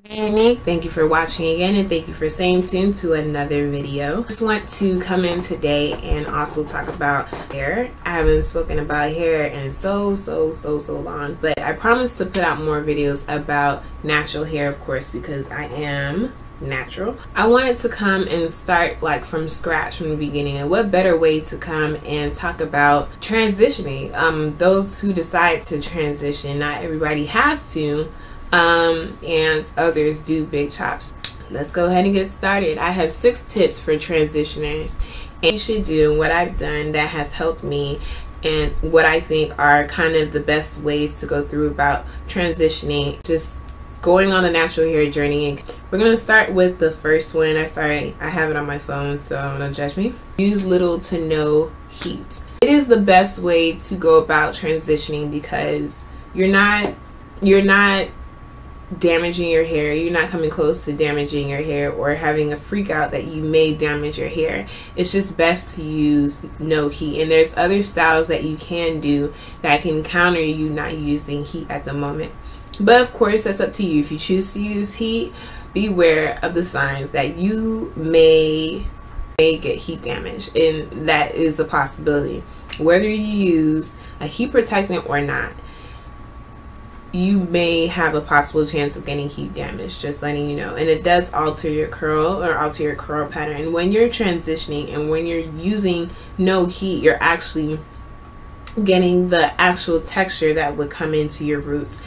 Unique. Thank you for watching again, and thank you for staying tuned to another video. Just want to come in today and also talk about hair. I haven't spoken about hair in so long, but I promise to put out more videos about natural hair, of course, because I am natural. I wanted to come and start like from scratch from the beginning, and what better way to come and talk about transitioning. Those who decide to transition, not everybody has to, and others do big chops. Let's go ahead and get started. I have 6 tips for transitioners, and you should do what I've done that has helped me and what I think are kind of the best ways to go through about transitioning, just going on the natural hair journey. And we're gonna start with the first one. I have it on my phone, so don't judge me. Use little to no heat. It is the best way to go about transitioning because you're not damaging your hair. You're not coming close to damaging your hair or having a freak out that you may damage your hair. It's just best to use no heat, and there's other styles that you can do that can counter you not using heat at the moment. But of course, that's up to you. If you choose to use heat, beware of the signs that you may get heat damage, and that is a possibility. Whether you use a heat protectant or not, you may have a possible chance of getting heat damage, just letting you know. And it does alter your curl or alter your curl pattern. And when you're transitioning and when you're using no heat, you're actually getting the actual texture that would come into your roots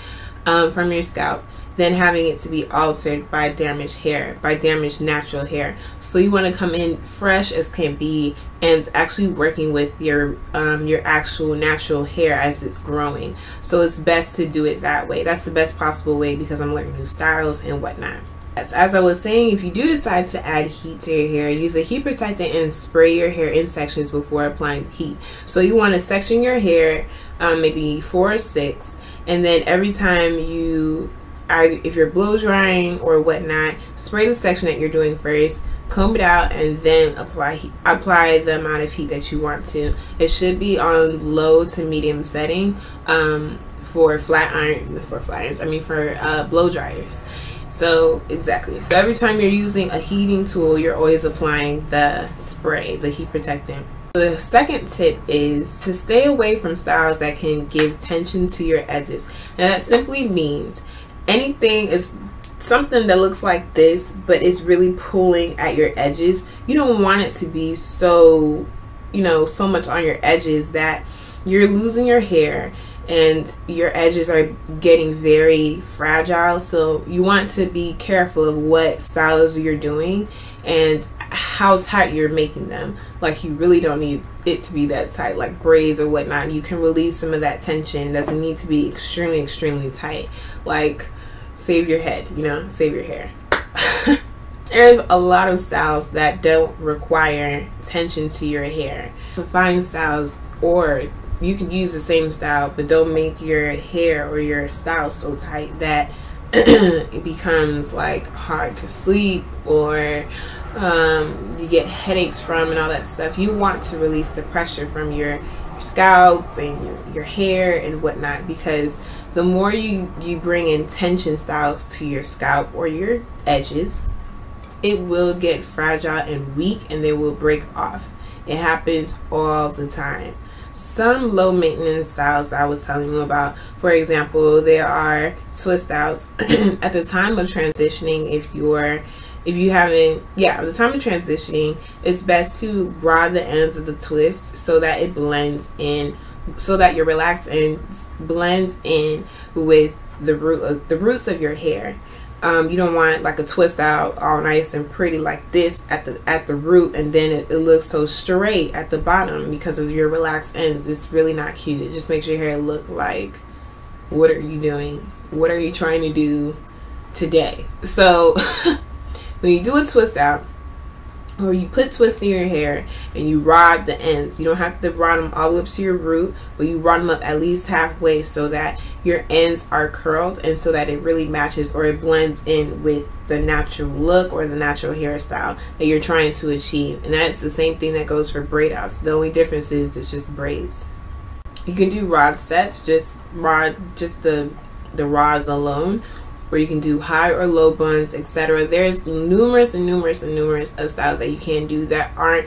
from your scalp, then having it to be altered by damaged hair, by damaged natural hair. So you want to come in fresh as can be and actually working with your actual natural hair as it's growing. So it's best to do it that way. That's the best possible way because I'm learning new styles and whatnot. As I was saying, if you do decide to add heat to your hair, use a heat protectant and spray your hair in sections before applying heat. So you want to section your hair, maybe 4 or 6, and then every time if you're blow drying or whatnot, spray the section that you're doing first, comb it out, and then apply the amount of heat that you want to. It should be on low to medium setting for blow dryers. So exactly. So every time you're using a heating tool, you're always applying the spray, the heat protectant. The second tip is to stay away from styles that can give tension to your edges. And that simply means anything is something that looks like this, but it's really pulling at your edges. You don't want it to be so, so much on your edges that you're losing your hair and your edges are getting very fragile. So you want to be careful of what styles you're doing and how tight you're making them. Like, you really don't need it to be that tight, like braids or whatnot. You can release some of that tension. It doesn't need to be extremely tight. Like, save your head, save your hair. There's a lot of styles that don't require tension to your hair. To find styles, or you can use the same style, but don't make your hair or your style so tight that it becomes like hard to sleep, or you get headaches from and all that stuff. You want to release the pressure from your scalp and your hair and whatnot, because the more you bring in tension styles to your scalp or your edges, it will get fragile and weak and they will break off. It happens all the time. Some low maintenance styles I was telling you about, for example, there are twist styles. At the time of transitioning, at the time of transitioning, it's best to rod the ends of the twist so that it blends in, so that your relaxed ends blends in with the roots of your hair. You don't want like a twist out all nice and pretty like this at the root, and then it looks so straight at the bottom because of your relaxed ends. It's really not cute. It just makes your hair look like, what are you doing? What are you trying to do today? So when you do a twist out, or you put twists in your hair and you rod the ends, you don't have to rod them all the way up to your root, but you rod them up at least halfway so that your ends are curled and so that it really matches or it blends in with the natural look or the natural hairstyle that you're trying to achieve. And that's the same thing that goes for braid outs. The only difference is it's just braids. You can do rod sets, just the rods alone, or you can do high or low buns, etc. There's numerous of styles that you can do that aren't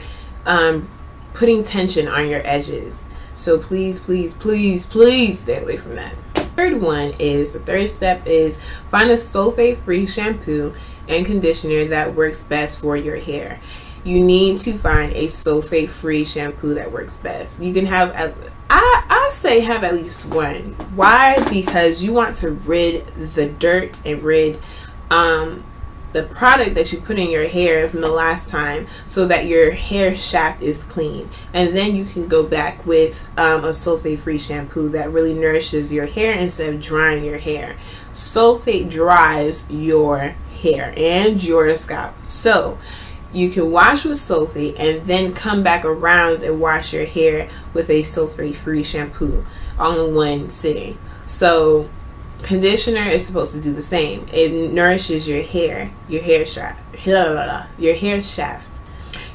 putting tension on your edges. So please stay away from that. The third step is find a sulfate free shampoo and conditioner that works best for your hair. You need to find a sulfate free shampoo that works best. You can have, I say have at least one. Why? Because you want to rid the dirt and rid the product that you put in your hair from the last time, so that your hair shaft is clean, and then you can go back with a sulfate free shampoo that really nourishes your hair instead of drying your hair. Sulfate dries your hair and your scalp, so you can wash with sulfate and then come back around and wash your hair with a sulfate free shampoo all in one sitting. So conditioner is supposed to do the same. It nourishes your hair shaft.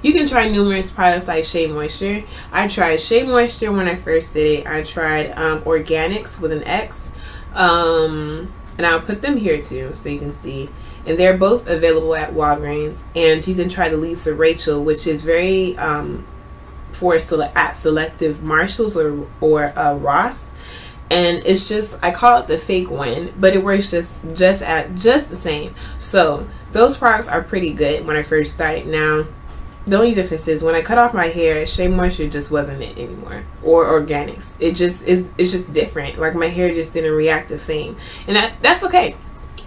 You can try numerous products like Shea Moisture. I tried Shea Moisture when I first did it. I tried Organics with an X, and I'll put them here too so you can see. And they're both available at Walgreens. And you can try the Lisa Rachel, which is very for Selective Marshalls or Ross. And it's just, I call it the fake one, but it works just the same. So those products are pretty good when I first started. Now the only difference is when I cut off my hair, Shea Moisture just wasn't it anymore, or Organics. It's just different. Like my hair just didn't react the same, and that's okay.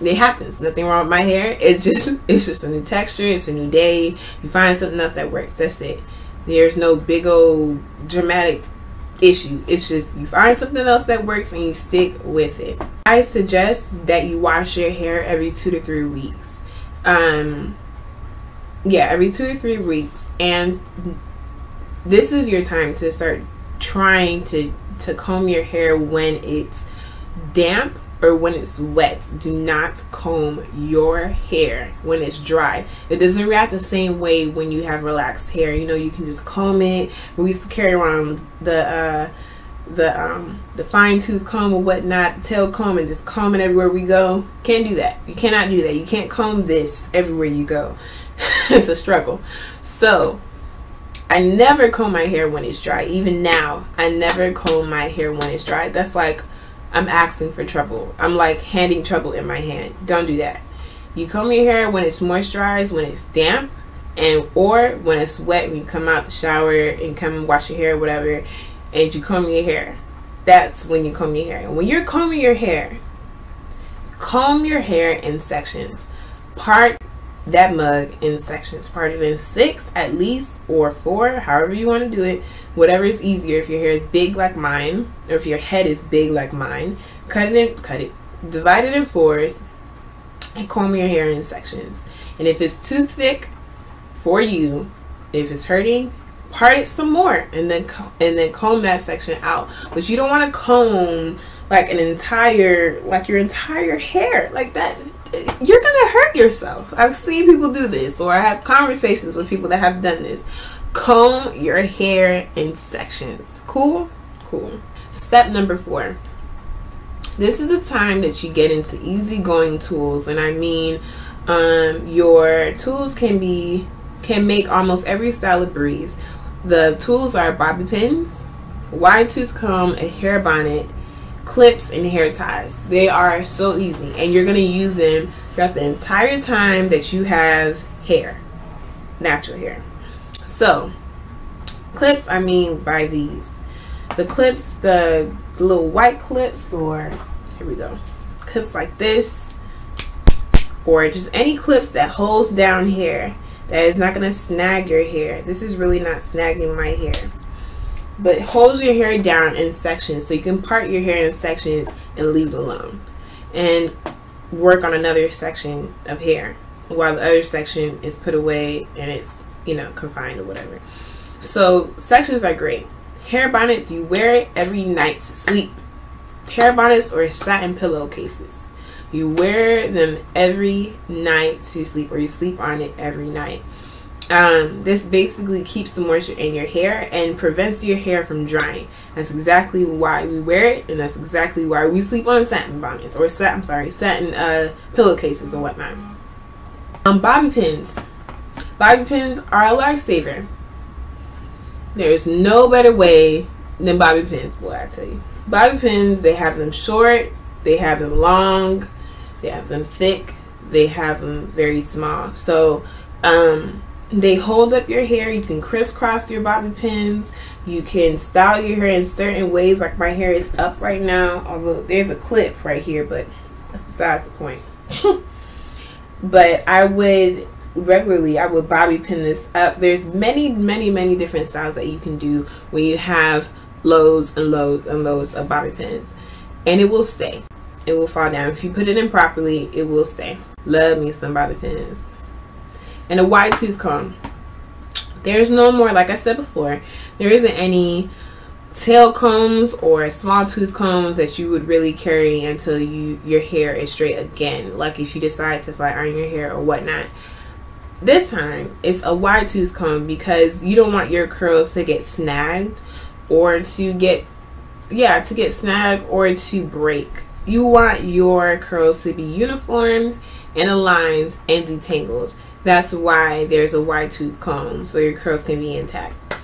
It happens. Nothing wrong with my hair. It's just a new texture. It's a new day. You find something else that works. That's it. There's no big old dramatic issue. It's just you find something else that works and you stick with it. I suggest that you wash your hair every 2 to 3 weeks. Yeah, every 2 to 3 weeks. And this is your time to start trying to comb your hair when it's damp or when it's wet. Do not comb your hair when it's dry. It doesn't react the same way when you have relaxed hair. You know, you can just comb it. We used to carry around the fine tooth comb or whatnot, tail comb, and just comb it everywhere we go. Can't do that. You cannot do that. You can't comb this everywhere you go. It's a struggle. So I never comb my hair when it's dry. Even now, I never comb my hair when it's dry. That's like I'm asking for trouble. I'm like handing trouble in my hand. Don't do that. You comb your hair when it's moisturized, when it's damp, or when it's wet, when you come out the shower and come and wash your hair, whatever, and you comb your hair. That's when you comb your hair. And when you're combing your hair, comb your hair in sections. Part that mug in sections. Part it in 6 at least, or 4, however you want to do it. Whatever is easier. If your hair is big like mine, or if your head is big like mine, divide it in 4s and comb your hair in sections. And if it's too thick for you, if it's hurting, part it some more and then comb that section out. But you don't want to comb like your entire hair like that. You're gonna hurt yourself. I've seen people do this, or I have conversations with people that have done this. Comb your hair in sections. Cool? Step number 4. This is the time that you get into easygoing tools, and I mean your tools can make almost every style a breeze. The tools are bobby pins, wide tooth comb, a hair bonnet, clips, and hair ties. They are so easy, and you're going to use them throughout the entire time that you have hair, natural hair. So clips, I mean by these, the clips, the little white clips, or here we go, clips like this, or just any clips that holds down hair, that is not going to snag your hair. This is really not snagging my hair, but holds your hair down in sections, so you can part your hair in sections and leave it alone and work on another section of hair while the other section is put away and it's, you know, confined or whatever. So sections are great. Hair bonnets, you wear it every night to sleep. Hair bonnets or satin pillowcases, you wear them every night to sleep, or you sleep on it every night. This basically keeps the moisture in your hair and prevents your hair from drying. That's exactly why we wear it, and that's exactly why we sleep on satin bonnets, or satin pillowcases and whatnot. Bobby pins. Bobby pins are a lifesaver. There's no better way than bobby pins, boy, I tell you. Bobby pins, they have them short, they have them long, they have them thick, they have them very small. So they hold up your hair. You can crisscross your bobby pins. You can style your hair in certain ways. Like my hair is up right now, although there's a clip right here, but that's besides the point. But I would bobby pin this up. There's many different styles that you can do when you have loads and loads and loads of bobby pins, and it will stay. It will fall down if you put it in properly. It will stay. Love me some bobby pins. And a wide tooth comb. There's no more, like I said before, there isn't any tail combs or small tooth combs that you would really carry until your hair is straight again, like if you decide to flat iron your hair or whatnot. This time it's a wide tooth comb because you don't want your curls to get snagged or to get snagged or to break. You want your curls to be uniformed and aligned and detangled. That's why there's a wide tooth comb, so your curls can be intact.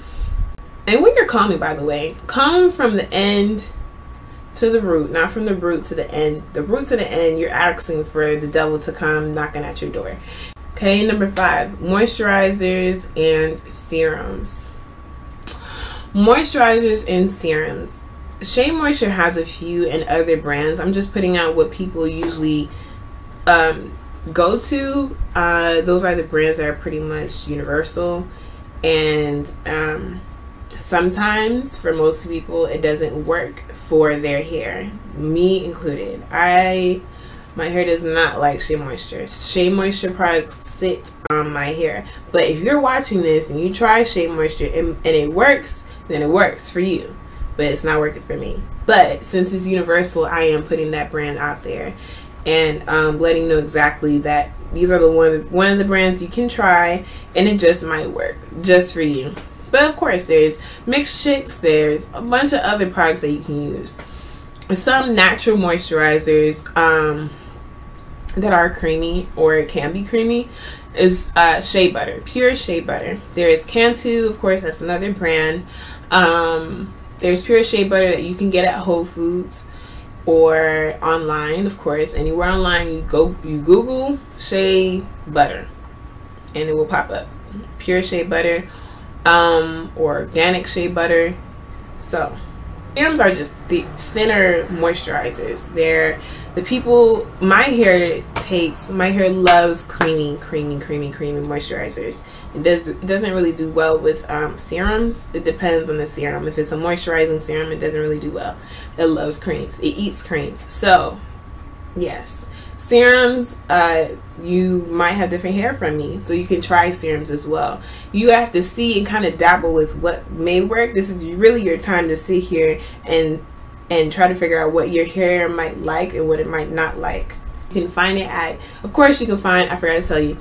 And when you're combing, by the way, comb from the end to the root, not from the root to the end. The root to the end, you're asking for the devil to come knocking at your door. Okay, number 5, moisturizers and serums. Moisturizers and serums. Shea Moisture has a few and other brands. I'm just putting out what people usually go to. Those are the brands that are pretty much universal, and sometimes for most people it doesn't work for their hair, me included. My hair does not like Shea Moisture. Shea Moisture products sit on my hair, but if you're watching this and you try Shea Moisture and it works, then it works for you, but it's not working for me. But since it's universal, I am putting that brand out there and letting you know exactly that these are the one of the brands you can try, and it just might work just for you. But of course, there's Mixed Chicks, there's a bunch of other products that you can use. Some natural moisturizers that are creamy or can be creamy is shea butter, pure shea butter. There is Cantu, of course, that's another brand. There's pure shea butter that you can get at Whole Foods or online, of course. Anywhere online, you Google shea butter and it will pop up. Pure shea butter or organic shea butter. So serums are just the thinner moisturizers. They're the people my hair loves creamy moisturizers. It doesn't really do well with serums. It depends on the serum. If it's a moisturizing serum, it doesn't really do well. It loves creams. It eats creams. So yes, serums, you might have different hair from me, so you can try serums as well. You have to see and kind of dabble with what may work. This is really your time to sit here and try to figure out what your hair might like and what it might not like. You can find it at, of course you can find, I forgot to tell you,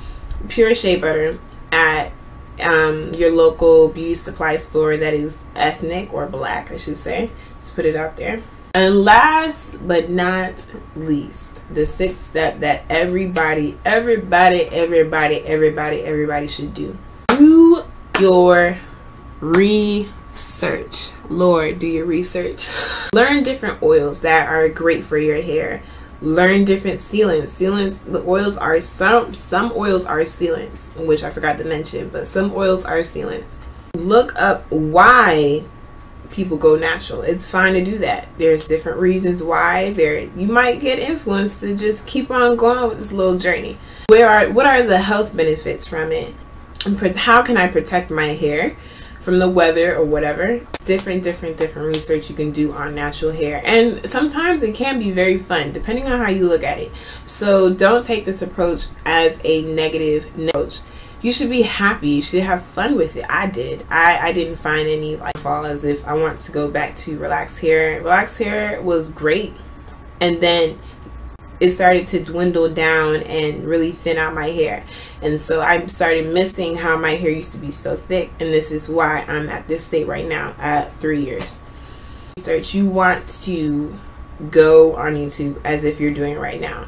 pure shea butter at your local beauty supply store that is ethnic or black, I should say. Just put it out there. And last but not least, the 6th step that everybody should do. Do your research. Lord, do your research. Learn different oils that are great for your hair. Learn different sealants. The oils are some oils are sealants, which I forgot to mention, but some oils are sealants. Look up why people go natural. It's fine to do that. There's different reasons why. You might get influenced to just keep on going with this little journey. What are the health benefits from it? How can I protect my hair from the weather or whatever? Different research you can do on natural hair, and sometimes it can be very fun depending on how you look at it. So don't take this approach as a negative approach. You should be happy. You should have fun with it. I did. I didn't find any fall as if I want to go back to relaxed hair. Relaxed hair was great, and then it started to dwindle down and really thin out my hair. And so I started missing how my hair used to be so thick, and this is why I'm at this state right now at 3 years. Research, you want to go on YouTube as if you're doing it right now.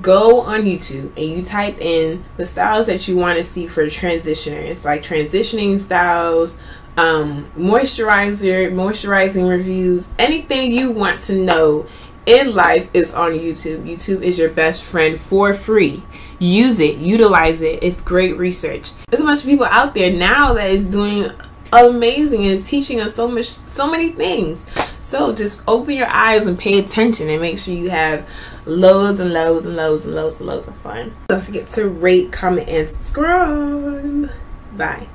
Go on YouTube and you type in the styles that you want to see for transitioners, like transitioning styles, moisturizing reviews, anything you want to know in life is on YouTube. YouTube is your best friend for free. Use it, utilize it. It's great research. There's a bunch of people out there now that is doing amazing and is teaching us so many things. So just open your eyes and pay attention and make sure you have loads and loads and loads and loads and loads of fun. Don't forget to rate, comment, and subscribe. Bye.